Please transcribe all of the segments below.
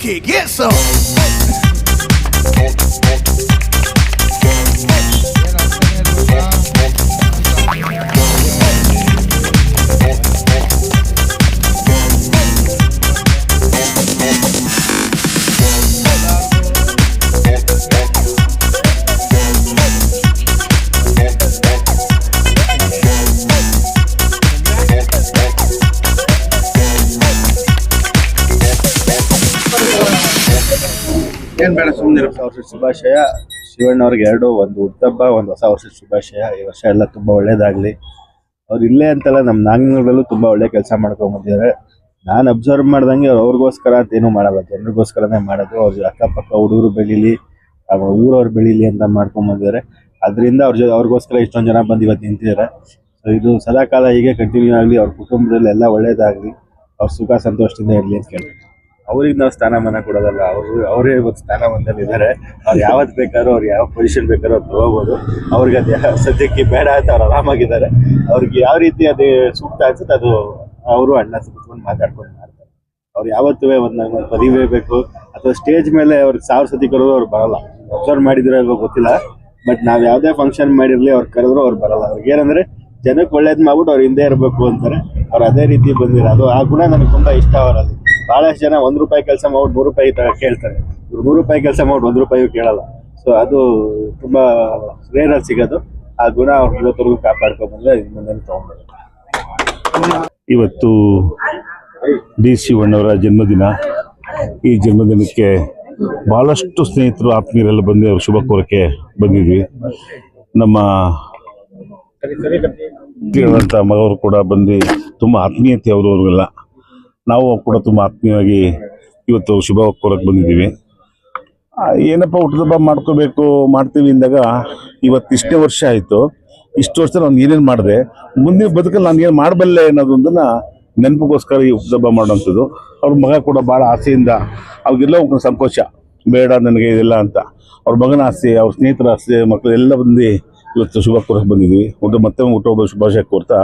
Get some. ಏನ್ ಬೇಡ ಸುಮ್ಮನೆ ಹೊಸ ವರ್ಷದ ಶುಭಾಶಯ. ಶಿವಣ್ಣವ್ರಿಗೆ ಎರಡು, ಒಂದು ಹುಟ್ಟುಹಬ್ಬ, ಒಂದು ಹೊಸ ವರ್ಷದ ಶುಭಾಶಯ. ಈ ವರ್ಷ ಎಲ್ಲ ತುಂಬಾ ಒಳ್ಳೇದಾಗ್ಲಿ. ಅವ್ರು ಇಲ್ಲೇ ಅಂತಲ್ಲ, ನಮ್ಮ ನಾಗನೂರಲ್ಲೂ ತುಂಬಾ ಒಳ್ಳೆ ಕೆಲಸ ಮಾಡ್ಕೊಂಡ್ ಬಂದಿದ್ದಾರೆ. ನಾನು ಅಬ್ಸರ್ವ್ ಮಾಡ್ದಂಗೆ ಅವ್ರಿಗೋಸ್ಕರ ಅಂತ ಏನೂ ಮಾಡಲ್ಲ, ಜನರಿಗೋಸ್ಕರನೇ ಮಾಡೋದು. ಅವ್ರ ಅಕ್ಕಪಕ್ಕ ಹುಡುಗರು ಬೆಳೀಲಿ, ಊರವ್ರು ಬೆಳೀಲಿ ಅಂತ ಮಾಡ್ಕೊಂಡ್ ಬಂದಿದ್ದಾರೆ. ಅದರಿಂದ ಅವ್ರಿಗೋಸ್ಕರ ಇಷ್ಟೊಂದು ಜನ ಬಂದು ಇವತ್ತು ನಿಂತಿದ್ದಾರೆ. ಸೊ ಇದು ಸದಾಕಾಲ ಹೀಗೆ ಕಂಟಿನ್ಯೂ ಆಗಲಿ, ಅವ್ರ ಕುಟುಂಬದಲ್ಲಿ ಎಲ್ಲ ಒಳ್ಳೇದಾಗ್ಲಿ, ಅವ್ರ ಸುಖ ಸಂತೋಷದಿಂದ ಇರಲಿ ಅಂತ ಕೇಳ್ತೀನಿ. ಅವ್ರಿಗೆ ನಾವು ಸ್ಥಾನಮಾನ ಕೊಡೋದಲ್ಲ, ಅವರೇ ಇವತ್ತು ಸ್ಥಾನಮಾನದಲ್ಲಿ ಇದ್ದಾರೆ. ಅವ್ರು ಯಾವತ್ತು ಬೇಕಾದ್ರೂ, ಅವ್ರು ಯಾವ ಪೊಸಿಷನ್ ಬೇಕಾದ್ರೂ ಅವ್ರು ತಗೋಬೋದು. ಅವ್ರಿಗೆ ಅದು ಸದ್ಯಕ್ಕೆ ಬೇಡ ಅಂತ ಅವ್ರು ಆರಾಮಾಗಿದ್ದಾರೆ. ಅವ್ರಿಗೆ ಯಾವ ರೀತಿ ಅದೇ ಸೂಕ್ತ ಅನ್ಸುತ್ತೆ ಅದು ಅವರು ಅಣ್ಣ ಕುತ್ಕೊಂಡು ಮಾತಾಡ್ಕೊಂಡು ಮಾಡ್ತಾರೆ. ಅವ್ರು ಯಾವತ್ತೂ ಒಂದು ಪದವಿ ಬೇಕು ಅಥವಾ ಸ್ಟೇಜ್ ಮೇಲೆ ಅವ್ರಿಗೆ 1000 ಸತಿ ಕರೆದ್ರು ಅವ್ರು ಬರಲ್ಲ. ಅಬ್ಸರ್ವ್ ಮಾಡಿದ್ರೆ ಗೊತ್ತಿಲ್ಲ, ಬಟ್ ನಾವು ಯಾವುದೇ ಫಂಕ್ಷನ್ ಮಾಡಿರ್ಲಿ ಅವ್ರು ಕರೆದ್ರು ಅವ್ರು ಬರಲ್ಲ. ಅವ್ರಿಗೆ ಏನಂದ್ರೆ ಜನಕ್ಕೆ ಒಳ್ಳೇದು ಮಾಡ್ಬಿಟ್ಟು ಅವ್ರು ಹಿಂದೆ ಇರಬೇಕು ಅಂತಾರೆ. ಅವ್ರು ಅದೇ ರೀತಿ ಬಂದಿರೋ ಅದು ಆ ಗುಣ ನನಗೆ ತುಂಬಾ ಇಷ್ಟ ಅವರಲ್ಲಿ. ಬಹಳಷ್ಟು ಜನ ₹1 ಕೆಲಸ ಮಾಡ್ಬಿಟ್ಟು ₹100 ಕೇಳ್ತಾರೆ. ಇವ್ರು ₹100 ಕೆಲಸ ಮಾಡ್ಬಿಟ್ಟು ₹1 ಕೇಳಲ್ಲ. ಸೊ ಅದು ತುಂಬಾ ರೇರಲ್ಲಿ ಸಿಗೋದು. ಆ ಗುಣ ಅವ್ರು ಇವತ್ತರೆಗೂ ಕಾಪಾಡ್ಕೊಂಡ್ ಬಂದ್ರೆ ಮುಂದೆ ತಗೊಂಡ್ಬರೋದು. ಇವತ್ತು ಡಿ ಶಿವಣ್ಣವರ ಜನ್ಮದಿನ. ಈ ಜನ್ಮದಿನಕ್ಕೆ ಬಹಳಷ್ಟು ಸ್ನೇಹಿತರು, ಆತ್ಮೀಯರೆಲ್ಲ ಬಂದು ಅವ್ರ ಶುಭ ಕೋರಕ್ಕೆ ಬಂದಿದ್ವಿ. ನಮ್ಮ ಮಗವರು ಕೂಡ ಬಂದು ತುಂಬ ಆತ್ಮೀಯತೆ ಅವ್ರಿಗೆಲ್ಲ. ನಾವು ಕೂಡ ತುಂಬ ಆತ್ಮೀಯವಾಗಿ ಇವತ್ತು ಶುಭ ಕೋರಕ್ಕೆ ಬಂದಿದ್ದೀವಿ. ಏನಪ್ಪ ಹುಟ್ಟುಹಬ್ಬ ಮಾಡ್ತೀವಿ ಅಂದಾಗ ಇವತ್ತು ಇಷ್ಟೇ ವರ್ಷ ಆಯಿತು. ಇಷ್ಟು ವರ್ಷ ನಾನು ಏನೇನು ಮಾಡಿದೆ, ಮುಂದಿನ ಬದುಕಲ್ಲಿ ನಾನು ಏನು ಮಾಡಬಲ್ಲೆ ಅನ್ನೋದೊಂದನ್ನು ನೆನಪಿಗೋಸ್ಕರ ಈ ಹುಟ್ಟುಹಬ್ಬ ಮಾಡೋವಂಥದ್ದು. ಅವ್ರ ಮಗ ಕೂಡ ಭಾಳ ಆಸೆಯಿಂದ, ಅವ್ರಿಗೆಲ್ಲ ಒಂದು ಸಂಕೋಚ, ಬೇಡ ನನಗೆ ಇದೆಲ್ಲ ಅಂತ. ಅವ್ರ ಮಗನ ಆಸೆ, ಅವ್ರ ಸ್ನೇಹಿತರ ಆಸೆ, ಮಕ್ಕಳು ಎಲ್ಲ ಬಂದು ಇವತ್ತು ಶುಭ ಕೋರಕ್ಕೆ ಬಂದಿದ್ವಿ. ಮತ್ತೆ ಹುಟ್ಟುಹಬ್ಬ ಶುಭಾಶಯ ಕೋರ್ತಾ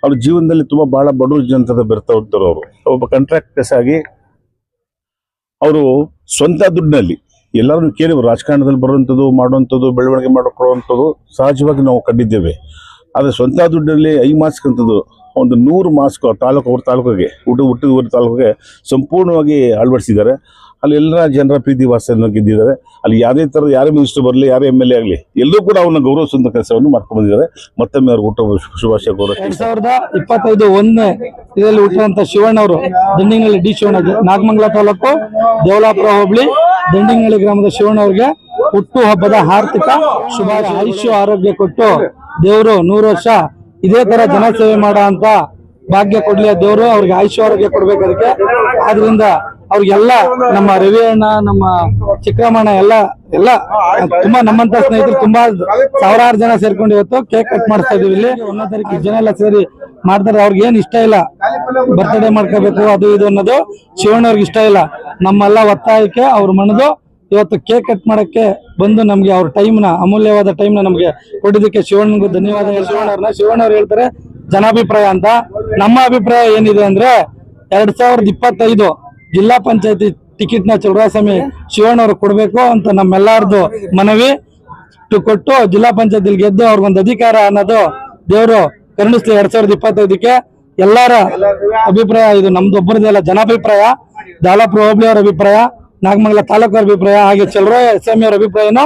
ಅವ್ರ ಜೀವನದಲ್ಲಿ ತುಂಬ ಭಾಳ ಬಡವ್ರ ಜನತೆ ಬರ್ತಾ ಹೋಗ್ತಾರೆ. ಅವರು ಒಬ್ಬ ಕಾಂಟ್ರಾಕ್ಟರ್ಸ್ ಆಗಿ ಅವರು ಸ್ವಂತ ದುಡ್ಡಿನಲ್ಲಿ ಎಲ್ಲರೂ ಕೇಳಿ ರಾಜಕಾರಣದಲ್ಲಿ ಬರುವಂಥದ್ದು, ಮಾಡುವಂಥದ್ದು, ಬೆಳವಣಿಗೆ ಮಾಡಿಕೊಳ್ಳುವಂಥದ್ದು ಸಹಜವಾಗಿ ನಾವು ಕಂಡಿದ್ದೇವೆ. ಆದರೆ ಸ್ವಂತ ದುಡ್ಡಲ್ಲಿ 5 ಮಾಸ್ಕ್ ಅಂತದ್ದು ಒಂದು 100 ಮಾಸ್ಕ್ ಅವ್ರ ತಾಲೂಕಿಗೆ ಹುಟ್ಟಿದ ತಾಲೂಕಿಗೆ ಸಂಪೂರ್ಣವಾಗಿ ಅಳವಡಿಸಿದ್ದಾರೆ. ಅಲ್ಲಿ ಎಲ್ಲ ಜನರ ಪ್ರೀತಿ ವಾಸನ ಗೆದ್ದಿದ್ದಾರೆ. ಅಲ್ಲಿ ಯಾವುದೇ ಥರದ ಯಾರೇ ಮಿನಿಸ್ಟರ್ ಬರಲಿ, ಯಾರೇ MLA ಆಗಲಿ, ಎಲ್ಲರೂ ಕೂಡ ಅವನ್ನ ಗೌರವಿಸುವಂಥ ಕೆಲಸವನ್ನು ಮಾಡ್ಕೊಂಡು ಬಂದಿದ್ದಾರೆ. ಮತ್ತೊಮ್ಮೆ ಅವ್ರಿಗೆ ಹುಟ್ಟುಹಬ್ಬ ಶುಭಾಶಯ ಕೋರಕ್ಕೆ. 2025 1ನೇ ಇದರಲ್ಲಿ ಹುಟ್ಟಿದಂತ ಶಿವಣ್ಣವರು ದಂಡಿನಹಳ್ಳಿ ಡಿ ಶಿವಣ್ಣ, ನಾಗಮಂಗಲ ತಾಲೂಕು ದೇವಲಾಪುರ ಹೋಬಳಿ ದಂಡಿನಹಳ್ಳಿ ಗ್ರಾಮದ ಶಿವಣ್ಣವ್ರಿಗೆ ಹುಟ್ಟುಹಬ್ಬದ ಆರ್ಥಿಕ ಶುಭಾಶಯ. ಆಯುಷ್ಯ ಆರೋಗ್ಯ ಕೊಟ್ಟು ದೇವರು 100 ವರ್ಷ ಇದೇ ತರ ಜನಸೇವೆ ಮಾಡೋ ಅಂತ ಭಾಗ್ಯ ಕೊಡ್ಲಿ ದೇವರು. ಅವ್ರಿಗೆ ಆಯುಷ್ಯ ಆರೋಗ್ಯ ಕೊಡ್ಬೇಕು. ಅದಕ್ಕೆ ಆದ್ರಿಂದ ಅವ್ರಿಗೆಲ್ಲ ನಮ್ಮ ರವಿ ಅಣ್ಣ, ನಮ್ಮ ಚಿಕ್ಕಮ್ಮಣ್ಣ ಎಲ್ಲ ತುಂಬಾ ನಮ್ಮಂತ ಸ್ನೇಹಿತರು ತುಂಬಾ ಸಾವಿರಾರು ಜನ ಸೇರ್ಕೊಂಡು ಇವತ್ತು ಕೇಕ್ ಕಟ್ ಮಾಡಿಸ್ತಾ ಇದೀವಿ. ಇಲ್ಲಿ 1ನೇ ತಾರೀಕು ಜನ ಎಲ್ಲ ಸೇರಿ ಮಾಡ್ತಾರೆ. ಅವ್ರಿಗೆ ಏನ್ ಇಷ್ಟ ಇಲ್ಲ ಬರ್ತ್ಡೇ ಮಾಡ್ಕೋಬೇಕು ಅದು ಇದು ಅನ್ನೋದು ಶಿವಣ್ಣವ್ರಿಗೆ ಇಷ್ಟ ಇಲ್ಲ. ನಮ್ಮೆಲ್ಲ ಒತ್ತಾಯಕ್ಕೆ ಅವ್ರ ಮನದು ಇವತ್ತು ಕೇಕ್ ಕಟ್ ಮಾಡಕ್ಕೆ ಬಂದು ನಮ್ಗೆ ಅವ್ರ ಟೈಮ್ನ, ಅಮೂಲ್ಯವಾದ ಟೈಮ್ನ ನಮ್ಗೆ ಕೊಟ್ಟಿದ್ದಕ್ಕೆ ಶಿವಣ್ಣಗೂ ಧನ್ಯವಾದ. ಶಿವಣ್ಣವ್ರು ಹೇಳ್ತಾರೆ ಜನಾಭಿಪ್ರಾಯ ಅಂತ. ನಮ್ಮ ಅಭಿಪ್ರಾಯ ಏನಿದೆ ಅಂದ್ರೆ 2025 ಜಿಲ್ಲಾ ಪಂಚಾಯತಿ ಟಿಕೆಟ್ ನ ಚೌಡಸ್ವಾಮಿ ಶಿವಣ್ಣವ್ರು ಕೊಡ್ಬೇಕು ಅಂತ ನಮ್ಮೆಲ್ಲಾರ್ದು ಮನವಿ ಕೊಟ್ಟು ಜಿಲ್ಲಾ ಪಂಚಾಯತಿಲಿ ಗೆದ್ದು ಅವ್ರಿಗೊಂದು ಅಧಿಕಾರ ಅನ್ನೋದು ದೇವರು ಕರುಣಿಸ್ಲಿ. 2025ಕ್ಕೆ ಎಲ್ಲರ ಅಭಿಪ್ರಾಯ ಇದು, ನಮ್ದು ಒಬ್ಬರದೆಲ್ಲ ಜನಾಭಿಪ್ರಾಯ. ದಾಲಾಪುರ ಹೋಬಳಿ ಅವ್ರ ಅಭಿಪ್ರಾಯ, ನಾಗಮಂಗಲ ತಾಲೂಕು ಅಭಿಪ್ರಾಯ, ಹಾಗೆ ಚಲರೋ SME ಅವ್ರ ಅಭಿಪ್ರಾಯನೂ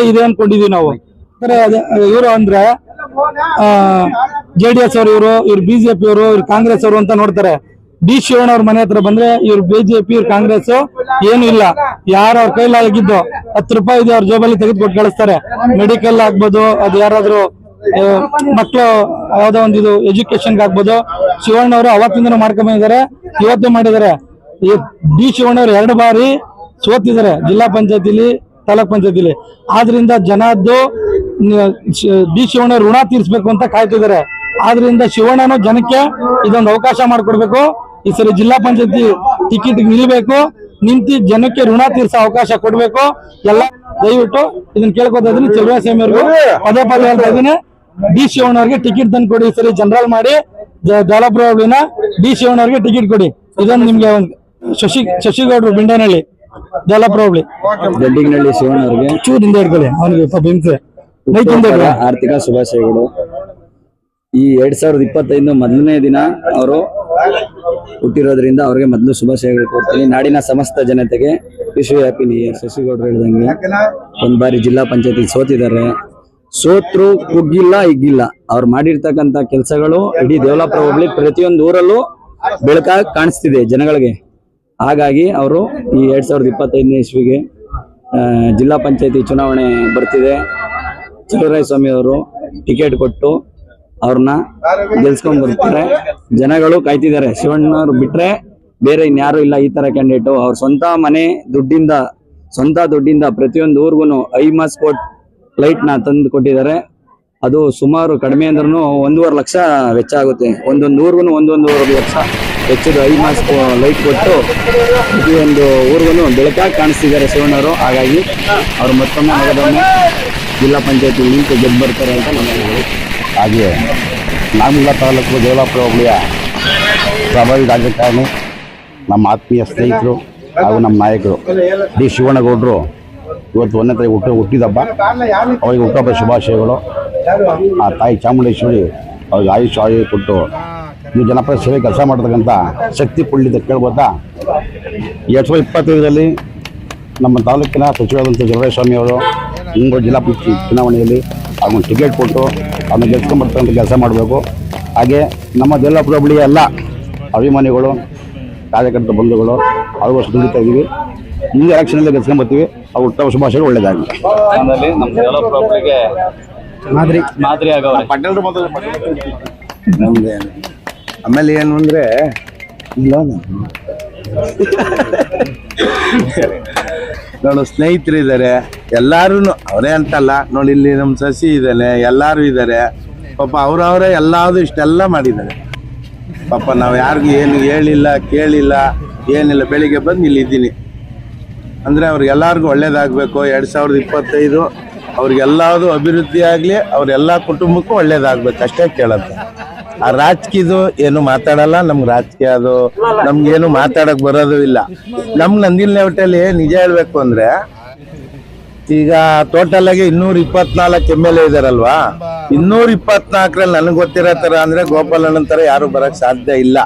ಇದೆ ಅನ್ಕೊಂಡಿದೀವಿ ನಾವು. ಇವರು ಅಂದ್ರೆ JDS ಅವರು, ಇವ್ರು BJP ಅವರು, ಇವ್ರು ಕಾಂಗ್ರೆಸ್ ಅವರು ಅಂತ ನೋಡ್ತಾರೆ. ಡಿ ಶಿವಣ್ಣ ಅವ್ರ ಮನೆ ಹತ್ರ ಬಂದ್ರೆ ಇವ್ರು BJP, ಇವ್ರು ಕಾಂಗ್ರೆಸ್ ಏನು ಇಲ್ಲ. ಯಾರು ಅವ್ರ ಕೈಲಾಗಿದ್ದು ₹10 ಇದೆ ಅವ್ರ ಜೋಬಲ್ಲಿ ತೆಗೆದುಕೊಟ್ಟು ಕಳಿಸ್ತಾರೆ. ಮೆಡಿಕಲ್ ಆಗ್ಬೋದು, ಅದು ಯಾರಾದ್ರೂ ಮಕ್ಕಳು ಯಾವ್ದೋ ಒಂದು ಇದು ಎಜುಕೇಶನ್ಗೆ ಆಗ್ಬೋದು. ಶಿವಣ್ಣವರು ಅವತ್ತಿಂದನೂ ಮಾಡ್ಕೊಂಡ್ ಬಂದಿದ್ದಾರೆ, ಇವತ್ತು ಮಾಡಿದ್ದಾರೆ. ಡಿ ಶಿವಣ್ಣವ್ರು 2 ಬಾರಿ ಸೋತಿದ್ದಾರೆ ಜಿಲ್ಲಾ ಪಂಚಾಯತಿಲಿ, ತಾಲೂಕ್ ಪಂಚಾಯತಿಲಿ. ಆದ್ರಿಂದ ಜನದ್ದು ಡಿ ಶಿವಣ್ಣ ಋಣ ತೀರ್ಸ್ಬೇಕು ಅಂತ ಕಾಯ್ತಿದ್ದಾರೆ. ಆದ್ರಿಂದ ಶಿವಣ್ಣನು ಜನಕ್ಕೆ ಇದೊಂದು ಅವಕಾಶ ಮಾಡಿಕೊಡ್ಬೇಕು. ಈ ಸರಿ ಜಿಲ್ಲಾ ಪಂಚಾಯತಿ ಟಿಕೆಟ್ ನಿಲ್ಬೇಕು, ನಿಂತು ಜನಕ್ಕೆ ಋಣ ತೀರ್ಸೋ ಅವಕಾಶ ಕೊಡ್ಬೇಕು. ಎಲ್ಲ ದಯವಿಟ್ಟು ಇದನ್ನ ಕೇಳ್ಕೊತಾ ಇದೀನಿ. ಚಲುವಸ್ವಾಮಿ ಅವ್ರಿಗೂ ಪದೇ ಹೇಳ್ತಾ ಇದೀನಿ, ಡಿ ಶಿವಣ್ಣವ್ರಿಗೆ ಟಿಕೆಟ್ ತಂದು ಕೊಡಿ. ಈ ಸರಿ ಜನರಲ್ ಮಾಡಿ ದಾಲಾಪುರ ಹೋಬಳಿನ ಡಿ ಶಿವಣ್ಣವ್ರಿಗೆ ಟಿಕೆಟ್ ಕೊಡಿ. ಇದೊಂದು ನಿಮ್ಗೆ ಶಶಿಗೌಡರು ಬಿಂಡನಹಳ್ಳಿ ದೇವಲಾಪುರ ಹೋಬಳಿ. ದಡ್ಡಿಗನಹಳ್ಳಿ ಶಿವಣ್ಣ ಅವರಿಗೆ ಚೂರ್ ಹಿಂದೆ ಇಟ್ಕೊಳ್ಳಿ ಅವನಿಗೆ ಪಾಪ ಹಿಂಸೆ ಮೈಕಿಂದ ಇಟ್ಕೊಳ್ಳಿ. ಆರ್ಥಿಕ ಶುಭಾಶಯಗಳು. ಈ 2025 ಮೊದಲನೇ ದಿನ ಅವರು ಹುಟ್ಟಿರೋದ್ರಿಂದ ಅವ್ರಿಗೆ ಮೊದಲು ಶುಭಾಶಯಗಳು ಕೊಡ್ತೀನಿ. ನಾಡಿನ ಸಮಸ್ತ ಜನತೆಗೆ ವಿಶ್ ಹ್ಯಾಪಿ ನ್ಯೂ ಇಯರ್. ಶಶಿಗೌಡರು ಹೇಳ್ದಂಗೆ ಒಂದ್ ಬಾರಿ ಜಿಲ್ಲಾ ಪಂಚಾಯತಿ ಸೋತಿದ್ದಾರೆ. ಸೋತ್ರು ಕುಗ್ಗಿಲ್ಲ ಹಿಗ್ಗಿಲ್ಲ. ಅವ್ರು ಮಾಡಿರ್ತಕ್ಕಂತ ಕೆಲಸಗಳು ಇಡೀ ದೇವಲಾಪುರ ಹೋಬಳಿ ಪ್ರತಿಯೊಂದು ಊರಲ್ಲೂ ಬೆಳಕಾಗಿ ಕಾಣಿಸ್ತಿದೆ ಜನಗಳಿಗೆ. ಹಾಗಾಗಿ ಅವರು ಈ 2025ನೇ ಇಸ್ವಿಗೆ ಜಿಲ್ಲಾ ಪಂಚಾಯತಿ ಚುನಾವಣೆ ಬರ್ತಿದೆ. ಚಲುವರಾಯಸ್ವಾಮಿ ಅವರು ಟಿಕೆಟ್ ಕೊಟ್ಟು ಅವ್ರನ್ನ ಗೆಲ್ಸ್ಕೊಂಡ್ ಬರ್ತಾರೆ. ಜನಗಳು ಕಾಯ್ತಿದ್ದಾರೆ. ಶಿವಣ್ಣವ್ರು ಬಿಟ್ರೆ ಬೇರೆ ಇನ್ಯಾರು ಇಲ್ಲ ಈ ತರ ಕ್ಯಾಂಡಿಡೇಟ್. ಅವ್ರ ಸ್ವಂತ ಮನೆ ದುಡ್ಡಿಂದ ಪ್ರತಿಯೊಂದು ಊರ್ಗು ಐಮಾಸ್ ಲೈಟ್ ನ ತಂದು ಕೊಟ್ಟಿದ್ದಾರೆ. ಅದು ಸುಮಾರು ಕಡಿಮೆ ಅಂದ್ರೂ 1.5 ಲಕ್ಷ ವೆಚ್ಚ ಆಗುತ್ತೆ. ಒಂದೊಂದು ಊರ್ಗು 1.5 ಲಕ್ಷ ವೆಚ್ಚದ ಐಮಾಸ್ ಲೈಟ್ ಕೊಟ್ಟು ಪ್ರತಿಯೊಂದು ಊರ್ಗು ಬೆಳಕಾಗಿ ಕಾಣಿಸ್ತಿದ್ದಾರೆ ಶಿವಣ್ಣವರು. ಹಾಗಾಗಿ ಅವ್ರು ಮತ್ತೊಮ್ಮೆ ಮಗದೊಮ್ಮೆ ಜಿಲ್ಲಾ ಪಂಚಾಯತಿ ನಿಂತು ಗೆದ್ದು ಬರ್ತಾರೆ ಅಂತ ನಾನು ಹೇಳಿ. ಹಾಗೆ ನಾಗಮಂಗಲ ತಾಲೂಕು ದೇವಲಾಪುರ ಹೋಬಳಿಯ ಪ್ರಭಾವಿ ರಾಜಕಾರಣಿ, ನಮ್ಮ ಆತ್ಮೀಯ ಸ್ನೇಹಿತರು ಹಾಗೂ ನಮ್ಮ ನಾಯಕರು ಡಿ ಶಿವಣ್ಣಗೌಡರು ಇವತ್ತು 1ನೇ ತಾರೀಕು ಹುಟ್ಟಿದಬ್ಬ. ಅವರಿಗೆ ಹುಟ್ಟುಹಬ್ಬ ಶುಭಾಶಯಗಳು. ಆ ತಾಯಿ ಚಾಮುಂಡೇಶ್ವರಿ ಅವ್ರಿಗೆ ಆಯುಷ್ ಕೊಟ್ಟು ನೀವು ಜನಪದ ಸೇವೆ ಕೆಲಸ ಮಾಡತಕ್ಕಂಥ ಶಕ್ತಿ ಪುಳ್ಳಿದ ಕೇಳ್ಬೋದಾ. 2025ರಲ್ಲಿ ನಮ್ಮ ತಾಲೂಕಿನ ಸಚಿವರಾದಂಥ ಚಲುವರಾಯಸ್ವಾಮಿ ಅವರು ಮುಂಬರುವ ಜಿಲ್ಲಾ ಪಂಚಾಯತ್ ಚುನಾವಣೆಯಲ್ಲಿ ಅವ್ರಿಗೆ ಟಿಕೆಟ್ ಕೊಟ್ಟು ಅದನ್ನ ಗೆಲ್ಸ್ಕೊಂಡ್ಬರ್ತಕ್ಕಂಥ ಕೆಲಸ ಮಾಡಬೇಕು. ಹಾಗೆ ನಮ್ಮ ದೇವಲಾಪುರ ಹೋಬಳಿಯ ಎಲ್ಲ ಅಭಿಮಾನಿಗಳು, ಕಾರ್ಯಕರ್ತ ಬಂಧುಗಳು ಆಲ್ಮೋಸ್ಟ್ ದುಡಿತಾ ಇದ್ದೀವಿ. ಮುಂದೆ ಎಲೆಕ್ಷನಲ್ಲಿ ಗೆಲ್ಸ್ಕೊಂಡ್ಬರ್ತೀವಿ. ಅವ್ರು ಹುಟ್ಟುಹಬ್ಬ ಶುಭಾಶಯಗಳು. ಒಳ್ಳೆಯದಾಗಲಿ. ನಮ್ಮ ದೇವಲಾಪುರ ಹೋಬಳಿಗೆ ಮಾದರಿ ಆಗವ್ರೆ. ನಮ್ದೇ ಆಮೇಲೆ ಏನು ಅಂದ್ರೆ ನೋಡು ಸ್ನೇಹಿತರಿದ್ದಾರೆ ಎಲ್ಲಾರು ಅವರೇ ಅಂತಲ್ಲ. ನೋಡಿ ಇಲ್ಲಿ ನಮ್ಮ ಸಸಿ ಇದ್ದಾನೆ, ಎಲ್ಲಾರು ಇದ್ದಾರೆ. ಪಾಪ ಅವರವರೇ ಎಲ್ಲಾವುದು ಇಷ್ಟೆಲ್ಲ ಮಾಡಿದ್ದಾರೆ. ಪಾಪ ನಾವು ಯಾರಿಗೂ ಏನು ಹೇಳಿಲ್ಲ ಕೇಳಿಲ್ಲ ಏನಿಲ್ಲ. ಬೆಳಿಗ್ಗೆ ಬಂದು ಇಲ್ಲಿ ಇದ್ದೀನಿ ಅಂದರೆ ಅವ್ರಿಗೆಲ್ಲರಿಗೂ ಒಳ್ಳೇದಾಗಬೇಕು. 2025 ಅವ್ರಿಗೆಲ್ಲದು ಅಭಿವೃದ್ಧಿ ಆಗಲಿ, ಅವ್ರೆಲ್ಲ ಕುಟುಂಬಕ್ಕೂ ಒಳ್ಳೇದಾಗಬೇಕು ಅಷ್ಟೇ ಕೇಳೋದು. ಆ ರಾಜಕೀಯದು ಏನು ಮಾತಾಡಲ್ಲ. ನಮ್ಗೆ ರಾಜಕೀಯ ಅದು ನಮ್ಗೇನು ಮಾತಾಡಕ್ ಬರೋದು ಇಲ್ಲ. ನಮ್ಮ ನಂದಿಲ್ ಲೇಔಟಲ್ಲಿ ನಿಜ ಹೇಳ್ಬೇಕು ಅಂದ್ರೆ ಈಗ ಟೋಟಲ್ ಆಗಿ 224 MLA ಇದಾರಲ್ವಾ. 224ರಲ್ಲಿ ನನಗೆ ಗೊತ್ತಿರೋ ತರ ಅಂದ್ರೆ ಗೋಪಾಲಣ್ಣನ ತರ ಯಾರು ಬರಕ್ ಸಾಧ್ಯ ಇಲ್ಲ,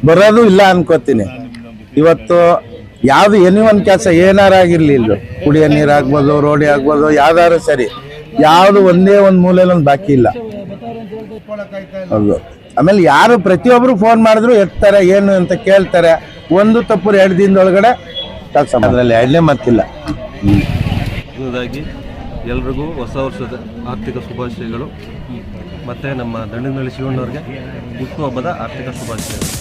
ಬರೋದು ಇಲ್ಲ ಅನ್ಕೋತೀನಿ. ಇವತ್ತು ಯಾವ್ದು ಎನಿ ಒಂದ್ ಕೆಲಸ ಏನಾರ ಆಗಿರ್ಲಿ, ಇಲ್ಲು ಕುಡಿಯೋ ನೀರ್ ಆಗ್ಬೋದು, ರೋಡಿ ಆಗ್ಬೋದು, ಯಾವ್ದಾರು ಸರಿ, ಯಾವ್ದು ಒಂದೇ ಒಂದ್ ಮೂಲೆಯಲ್ಲಿ ಬಾಕಿ ಇಲ್ಲ. ಹೌದು. ಆಮೇಲೆ ಯಾರು ಪ್ರತಿಯೊಬ್ರು ಫೋನ್ ಮಾಡಿದ್ರು ಎತ್ತಾರೆ, ಏನು ಅಂತ ಕೇಳ್ತಾರೆ. ಒಂದು ತಪ್ಪು 2 ದಿನದೊಳಗಡೆ ಕೆಲಸ ಅದ್ರಲ್ಲಿ 2ನೇ ಮತ್ತಿಲ್ಲ. ಮೊದಲನೇದಾಗಿ ಎಲ್ರಿಗೂ ಹೊಸ ವರ್ಷದ ಆರ್ಥಿಕ ಶುಭಾಶಯಗಳು. ಮತ್ತು ನಮ್ಮ ದಂಡಿನಹಳ್ಳಿ ಶಿವಣ್ಣವ್ರಿಗೆ ಹುಟ್ಟುಹಬ್ಬದ ಆರ್ಥಿಕ ಶುಭಾಶಯಗಳು.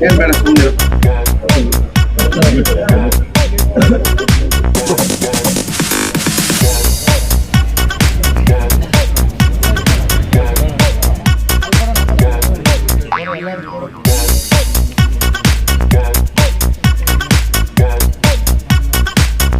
ಏನ್ ಬೇಡ ಸುಮ್ಮನೆ